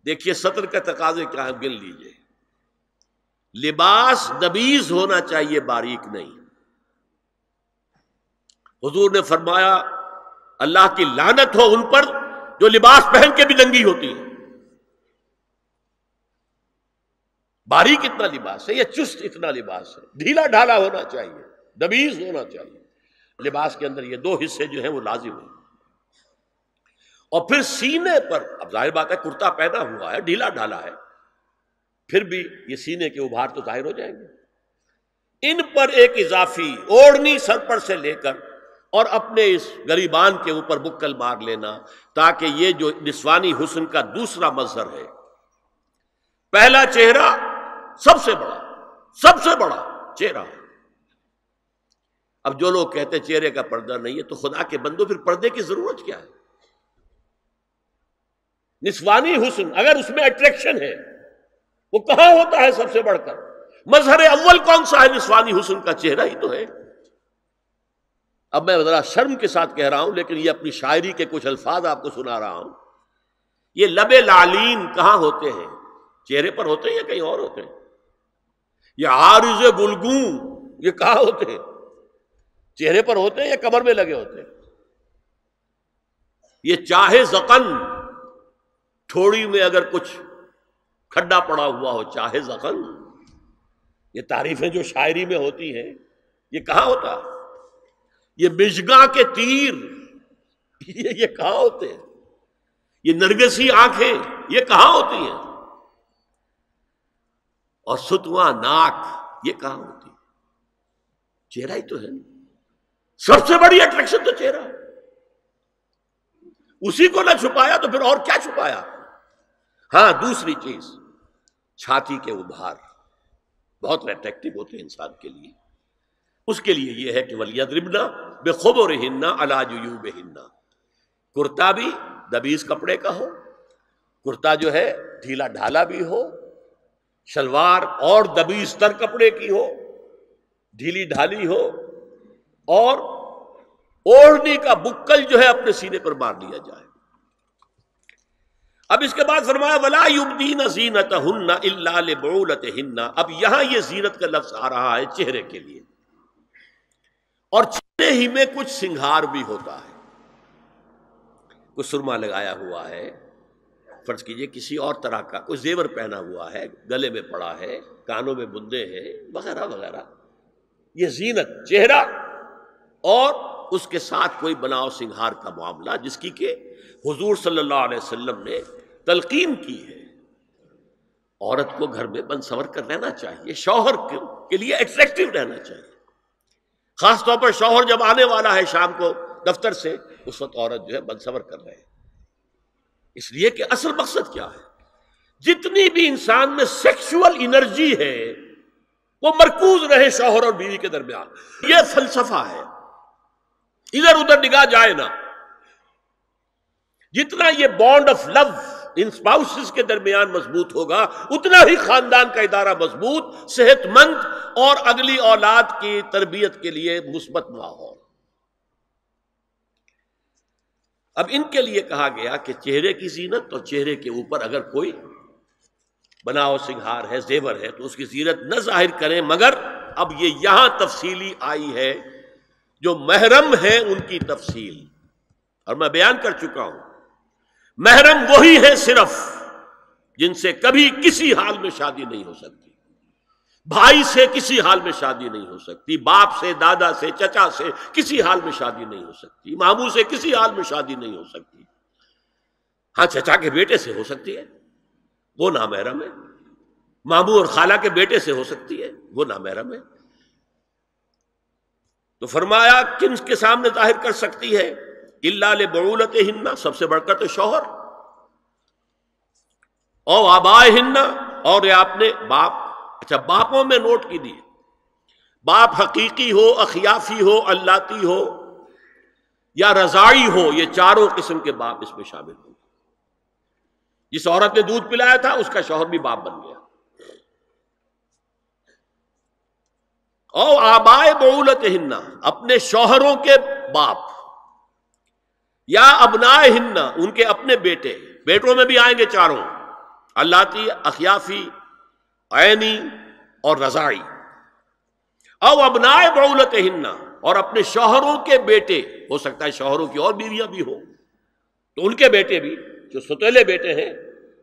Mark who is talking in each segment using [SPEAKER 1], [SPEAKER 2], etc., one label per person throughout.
[SPEAKER 1] دیکھیے سطر کا تقاضے کیا ہے، گن لیجئے. لباس نبیز ہونا چاہیے، باریک نہیں. حضور نے فرمایا اللہ کی لعنت ہو ان پر جو لباس پہن کے بھی ننگی ہوتی ہے. باریک اتنا لباس ہے یا چست اتنا لباس ہے، ڈھیلا ڈھالا ہونا چاہیے، نبیز ہونا چاہیے. لباس کے اندر یہ دو حصے جو ہیں وہ لازم ہیں. اور پھر سینے پر، اب ظاہر بات ہے کرتا پہنا ہوا ہے، ڈھیلا ڈھالا ہے، پھر بھی یہ سینے کے ابھار تو ظاہر ہو جائیں گے. ان پر ایک اضافی اوڑھنی سر پر سے لے کر اور اپنے اس گریبان کے اوپر بکل مار لینا، تاکہ یہ جو نسوانی حسن کا دوسرا مظہر ہے. پہلا چہرہ سب سے بڑا چہرہ. اب جو لوگ کہتے چہرے کا پردہ نہیں ہے تو خدا کے بندو پھر پردے کی ضرورت کیا ہے؟ نسوانی حسن اگر اس میں اٹریکشن ہے وہ کہاں ہوتا ہے سب سے بڑھ کر؟ مظہر اول کون سا ہے نسوانی حسن کا؟ چہرہ ہی تو ہے. اب میں ذرا شرم کے ساتھ کہہ رہا ہوں لیکن یہ اپنی شاعری کے کچھ الفاظ آپ کو سنا رہا ہوں. یہ لب لعلین کہاں ہوتے ہیں؟ چہرے پر ہوتے ہیں یا کہیں اور ہوتے ہیں؟ یہ عارض گلگوں یہ کہاں ہوتے ہیں؟ چہرے پر ہوتے ہیں یا کمر میں لگے ہوتے ہیں؟ یہ چاہے زقن، تھوڑی میں اگر کچھ کھڈا پڑا ہوا ہو، چاہے زقن. یہ تعریفیں جو شاعری میں ہوتی ہیں یہ کہاں ہوتا؟ یہ مژگاں کے تیر یہ کہاں ہوتے ہیں؟ یہ نرگسی آنکھیں یہ کہاں ہوتی ہیں؟ اور ستواں ناک یہ کہاں ہوتی؟ چہرہ ہی تو ہے. سب سے بڑی اٹریکشن تو چہرہ ہے. اسی کو نہ چھپایا تو پھر اور کیا چھپایا؟ ہاں دوسری چیز، چھاتی کے ابھار بہت اٹریکٹیو ہوتے ہیں انسان کے لیے. اس کے لیے یہ ہے کہ وَلْيَضْرِبْنَ بِخُمُرِهِنَّ عَلَى جُيُوبِهِنَّ. کرتا بھی دبیز کپڑے کا ہو، کرتا جو ہے ڈھیلا ڈھالا بھی ہو، شلوار اور دبیز تر کپڑے کی ہو، ڈھیلی ڈھالی ہو، اور اوڑھنی کا بکل جو ہے اپنے سینے پر مار لیا جائے. اب اس کے بعد فرمایا وَلَا يُبْدِينَ زِينَتَهُنَّ إِلَّا لِبُعُولَتِهِنَّ. اب یہاں یہ زینت کا لفظ آ رہا ہے چہرے کے لیے، اور چہرے ہی میں کچھ سنگھار بھی ہوتا ہے. کچھ سرما لگایا ہوا ہے، فرض کیجئے کسی اور طرح کا کوئی زیور پہنا ہوا ہے، گلے میں پڑا ہے، کانوں میں بندے ہیں وغیرہ وغیرہ. یہ زینت چہرہ اور اس کے ساتھ کوئی بناؤ سنگھار کا معاملہ، جس کی کہ حضور صلی اللہ علیہ وسلم نے تلقین کی ہے. عورت کو گھر میں بن سور کر رہنا چاہیے، شوہر کے لیے اٹریکٹیو رہنا چاہیے. خاص طور پر شوہر جب آنے والا ہے شام کو دفتر سے، اس وقت عورت جو ہے بن سور کر رہے ہیں. اس لیے کہ اصل مقصد کیا ہے؟ جتنی بھی انسان میں سیکشول انرجی ہے وہ مرکوز رہے شوہر اور بیوی کے درمیان. یہ فلسفہ ہے، ادھر ادھر نگاہ جائے نہ. جتنا یہ bond of love in spouses کے درمیان مضبوط ہوگا، اتنا ہی خاندان کا ادارہ مضبوط، صحت مند اور اگلی اولاد کی تربیت کے لیے مثبت ماحول. اب ان کے لیے کہا گیا کہ چہرے کی زینت، اور چہرے کے اوپر اگر کوئی بناؤ سنگھار ہے، زیور ہے، تو اس کی زینت نہ ظاہر کریں. مگر اب یہ یہاں تفصیلی آئی ہے، جو محرم ہیں ان کی تفصیل، اور میں بیان کر چکا ہوں. محرم وہی ہے صرف جن سے کبھی کسی حال میں شادی نہیں ہو سکتی. بھائی سے کسی حال میں شادی نہیں ہو سکتی، باپ سے، دادا سے، چچا سے کسی حال میں شادی نہیں ہو سکتی، ماموں سے کسی حال میں شادی نہیں ہو سکتی. ہاں چچا کے بیٹے سے ہو سکتی ہے، وہ نامحرم ہے. ماموں اور خالہ کے بیٹے سے ہو سکتی ہے، وہ نامحرم ہے. تو فرمایا کن کے سامنے ظاہر کر سکتی ہے؟ الا لبعولتہن، سب سے بڑھ کر تو شوہر، او آبائہن، اور یہ اپنے باپ. اچھا باپوں میں نوٹ کیجیے، باپ حقیقی ہو، اخیافی ہو، اللاتی ہو یا رضاعی ہو، یہ چاروں قسم کے باپ اس میں شامل ہوں. جس عورت نے دودھ پلایا تھا اس کا شوہر بھی باپ بن گیا. او آبائے بعولتہن، اپنے شوہروں کے باپ، یا ابنائہن، ان کے اپنے بیٹے، بیٹوں میں بھی آئیں گے چاروں. اللاتی اخیافی عینی اور رضاعی، او ابناء بعولتہن، اور اپنے شوہروں کے بیٹے، ہو سکتا ہے شوہروں کی اور بیویاں بھی ہوں تو ان کے بیٹے بھی، جو ستیلے بیٹے ہیں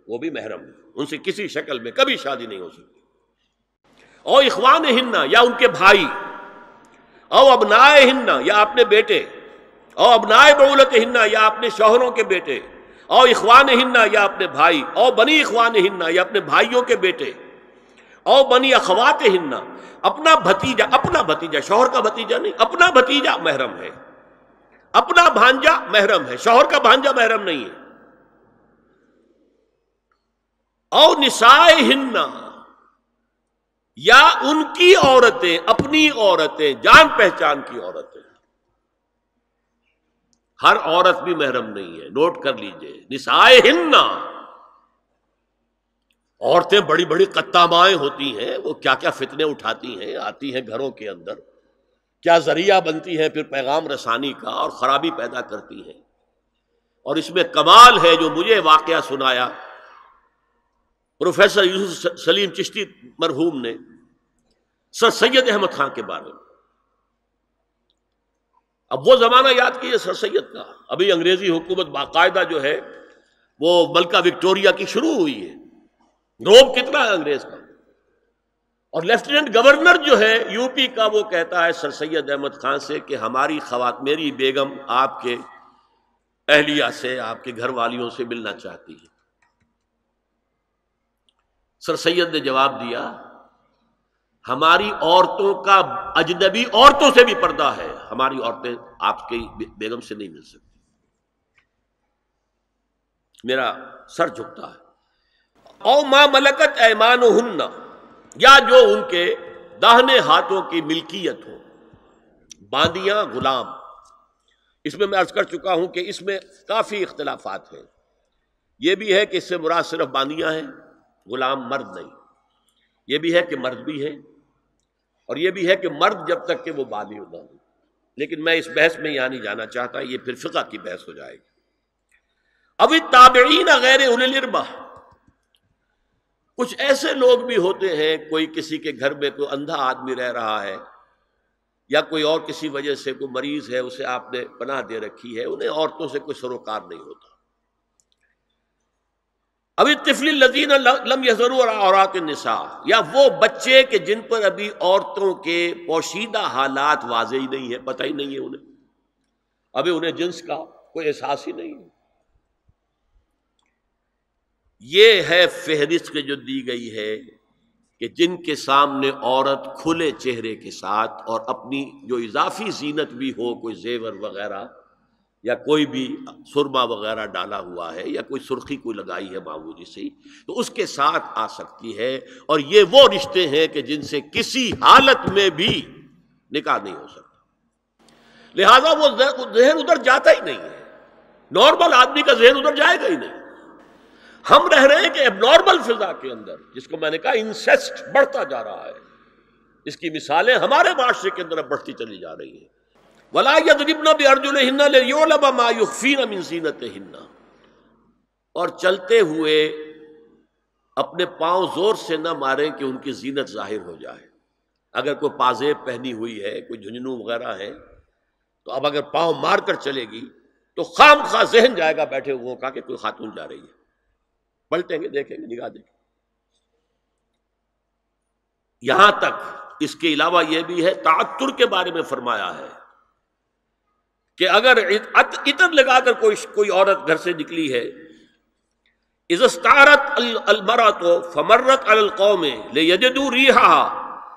[SPEAKER 1] وہ بھی محرم ہیں، ان سے کسی شکل میں کبھی شادی نہیں ہو سکتی، او اخوانہن، یا ان کے بھائی، او ابنائہن، یا اپنے بیٹے، او ابناء بعولتہن، یا اپنے شوہروں کے بیٹے، او اخوانہن، یا اپنے بھائی، او بنی اخوانہن، یا اپنے بھائیوں کے بیٹے، او بنی اخواتہن، اپنا بھتیجا، شوہر کا بھتیجا نہیں، اپنا بھتیجا محرم ہے، اپنا بھانجا محرم ہے، شوہر کا بھانجا محرم نہیں ہے، او نسائہن، یا ان کی عورتیں، اپنی عورتیں، جان پہچان کی عورتیں، ہر عورت بھی محرم نہیں ہے، نوٹ کر لیجئے، نسائہن، عورتیں بڑی بڑی قطامائیں ہوتی ہیں، وہ کیا کیا فتنے اٹھاتی ہیں، آتی ہیں گھروں کے اندر، کیا ذریعہ بنتی ہیں پھر پیغام رسانی کا، اور خرابی پیدا کرتی ہیں۔ اور اس میں کمال ہے جو مجھے واقعہ سنایا پروفیسر یوسف سلیم چشتی مرحوم نے سر سید احمد خان کے بارے میں۔ اب وہ زمانہ یاد کیجیے سر سید کا، ابھی انگریزی حکومت باقاعدہ جو ہے وہ ملکہ وکٹوریہ کی شروع ہوئی ہے، روب کتنا ہے انگریز کا، اور لیفٹیننٹ گورنر جو ہے یو پی کا وہ کہتا ہے سر سید احمد خان سے کہ ہماری میری بیگم آپ کے اہلیہ سے، آپ کے گھر والیوں سے ملنا چاہتی ہے۔ سر سید نے جواب دیا ہماری عورتوں کا اجنبی عورتوں سے بھی پردہ ہے، ہماری عورتیں آپ کی بیگم سے نہیں مل سکتی۔ میرا سر جھکتا ہے۔ او ما ملکت ایمانہن، یا جو ان کے داہنے ہاتھوں کی ملکیت ہو، باندیاں، غلام۔ اس میں عرض کر چکا ہوں کہ اس میں کافی اختلافات ہیں، یہ بھی ہے کہ اس سے مراد صرف باندیاں ہیں، غلام مرد نہیں، یہ بھی ہے کہ مرد بھی ہے، اور یہ بھی ہے کہ مرد جب تک کہ وہ بالغ نہ ہو، لیکن میں اس بحث میں یہاں نہیں جانا چاہتا، یہ پھر فقہ کی بحث ہو جائے گی۔ اب التابعین غیر اولی الارباح، کچھ ایسے لوگ بھی ہوتے ہیں، کوئی کسی کے گھر میں کوئی اندھا آدمی رہ رہا ہے، یا کوئی اور کسی وجہ سے کوئی مریض ہے، اسے آپ نے پناہ دے رکھی ہے، انہیں عورتوں سے کوئی سروکار نہیں ہوتا۔ اب الطفل الذین لم یظہروا علی عورات النساء، یا وہ بچے کہ جن پر ابھی عورتوں کے پوشیدہ حالات واضح ہی نہیں ہے، پتہ ہی نہیں ہے انہیں، ابھی انہیں جنس کا کوئی احساس ہی نہیں ہے۔ یہ ہے فہرست جو دی گئی ہے کہ جن کے سامنے عورت کھلے چہرے کے ساتھ اور اپنی جو اضافی زینت بھی ہو، کوئی زیور وغیرہ یا کوئی بھی سرما وغیرہ ڈالا ہوا ہے یا کوئی سرخی کوئی لگائی ہے معمولی سی، تو اس کے ساتھ آ سکتی ہے، اور یہ وہ رشتے ہیں کہ جن سے کسی حالت میں بھی نکاح نہیں ہو سکتا، لہذا وہ ذہن ادھر جاتا ہی نہیں ہے، نارمل آدمی کا ذہن ادھر جائے گا ہی نہیں۔ ہم رہ رہے ہیں کہ اب نارمل فضا کے اندر، جس کو میں نے کہا انسیسٹ بڑھتا جا رہا ہے، اس کی مثالیں ہمارے معاشرے کے اندر بڑھتی چلی جا رہی ہیں۔ وَلَا يَضْرِبْنَ بِأَرْجُلِهِنَّ لِيُعْلَمَ مَا يُخْفِينَ مِنْ زِينَتِهِنَّ، اور چلتے ہوئے اپنے پاؤں زور سے نہ ماریں کہ ان کی زینت ظاہر ہو جائے۔ اگر کوئی پازیب پہنی ہوئی ہے، کوئی جھنجھنو وغیرہ ہے، تو اب اگر پاؤں مار کر چلے گی تو خام خواہ ذہن جائے گا بیٹھے ہوئے کا کہ کوئی خاتون جا رہی ہے، پلٹیں گے، دیکھیں گے، نگاہ دیں گے۔ یہاں تک اس کے علاوہ یہ بھی ہے، تعطر کے بارے میں فرمایا ہے کہ اگر عطر لگا کر کوئی عورت گھر سے نکلی ہے، اذا استعارت المرأة فمرت على القوم ليجدوا ريحها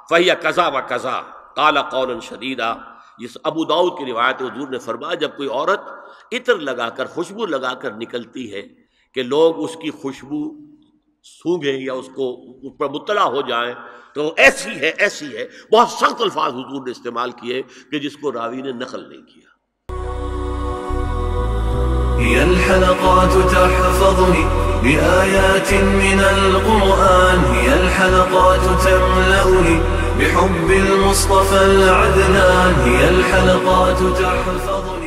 [SPEAKER 1] فهي كذا وكذا قال قولا شديدا، یہ ابو داؤد کی روایت، حضور نے فرمایا جب کوئی عورت عطر لگا کر، خوشبو لگا کر نکلتی ہے کہ لوگ اس کی خوشبو سونگیں یا اس پر مطلع ہو جائیں، تو ایسی ہے ایسی ہے، بہت سخت الفاظ حضور نے استعمال کیے کہ جس کو راوی نے نقل نہیں کیا۔
[SPEAKER 2] هي الحلقات تحفظني بآيات من القرآن، هي الحلقات تملأني بحب المصطفى العدنان، هي الحلقات تحفظني